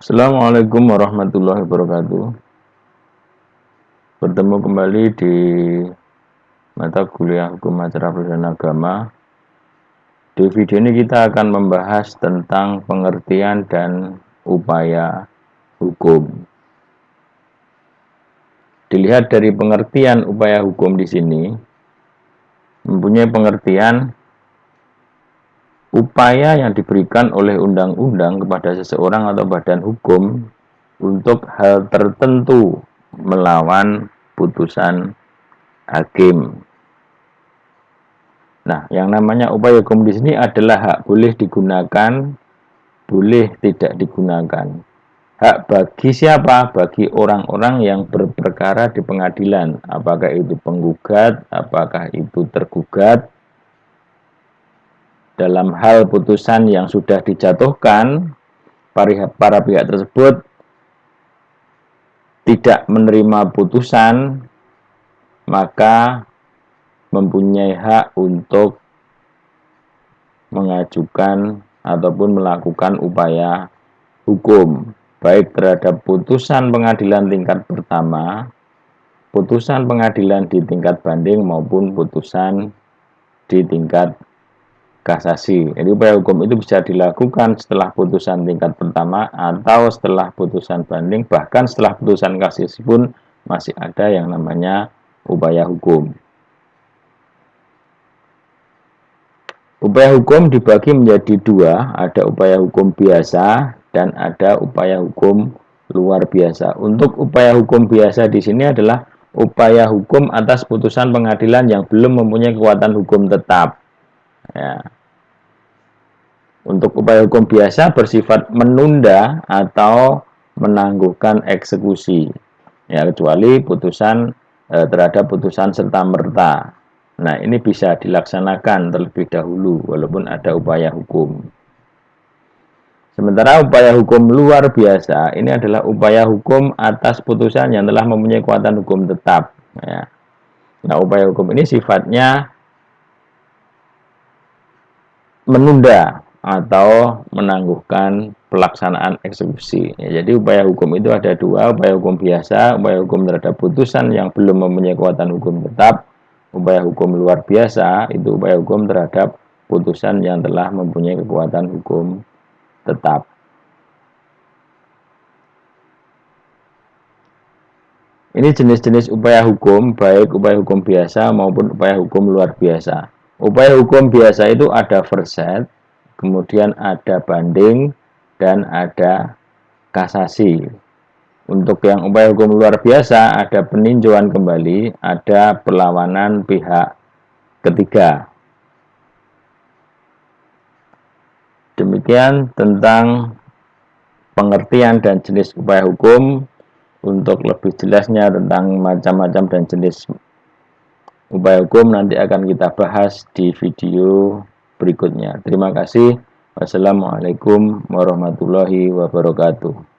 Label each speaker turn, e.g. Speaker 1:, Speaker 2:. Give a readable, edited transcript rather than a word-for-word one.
Speaker 1: Assalamualaikum warahmatullahi wabarakatuh. Bertemu kembali di mata kuliah hukum acara pidana agama. Di video ini kita akan membahas tentang pengertian dan upaya hukum. Dilihat dari pengertian upaya hukum di sini, mempunyai pengertian upaya yang diberikan oleh undang-undang kepada seseorang atau badan hukum untuk hal tertentu melawan putusan hakim. Nah, yang namanya upaya hukum di sini adalah hak boleh digunakan, boleh tidak digunakan. Hak bagi siapa? Bagi orang-orang yang berperkara di pengadilan. Apakah itu penggugat, apakah itu tergugat. Dalam hal putusan yang sudah dijatuhkan, para pihak tersebut tidak menerima putusan, maka mempunyai hak untuk mengajukan ataupun melakukan upaya hukum, baik terhadap putusan pengadilan tingkat pertama, putusan pengadilan di tingkat banding, maupun putusan di tingkat kasasi. Jadi upaya hukum itu bisa dilakukan setelah putusan tingkat pertama atau setelah putusan banding, bahkan setelah putusan kasasi pun masih ada yang namanya upaya hukum. Upaya hukum dibagi menjadi dua, ada upaya hukum biasa dan ada upaya hukum luar biasa. Untuk upaya hukum biasa di sini adalah upaya hukum atas putusan pengadilan yang belum mempunyai kekuatan hukum tetap. Ya. Untuk upaya hukum biasa bersifat menunda atau menangguhkan eksekusi, ya, kecuali putusan terhadap putusan serta merta. Nah, ini bisa dilaksanakan terlebih dahulu walaupun ada upaya hukum. Sementara upaya hukum luar biasa ini adalah upaya hukum atas putusan yang telah mempunyai kekuatan hukum tetap. Ya. Nah, upaya hukum ini sifatnya menunda atau menangguhkan pelaksanaan eksekusi. Ya, jadi upaya hukum itu ada dua, upaya hukum biasa, upaya hukum terhadap putusan yang belum mempunyai kekuatan hukum tetap. Upaya hukum luar biasa itu upaya hukum terhadap putusan yang telah mempunyai kekuatan hukum tetap. Ini jenis-jenis upaya hukum, baik upaya hukum biasa maupun upaya hukum luar biasa. Upaya hukum biasa itu ada verset, kemudian ada banding, dan ada kasasi. Untuk yang upaya hukum luar biasa, ada peninjauan kembali, ada perlawanan pihak ketiga. Demikian tentang pengertian dan jenis upaya hukum. Untuk lebih jelasnya tentang macam-macam dan jenis upaya hukum nanti akan kita bahas di video berikutnya. Terima kasih. Wassalamualaikum warahmatullahi wabarakatuh.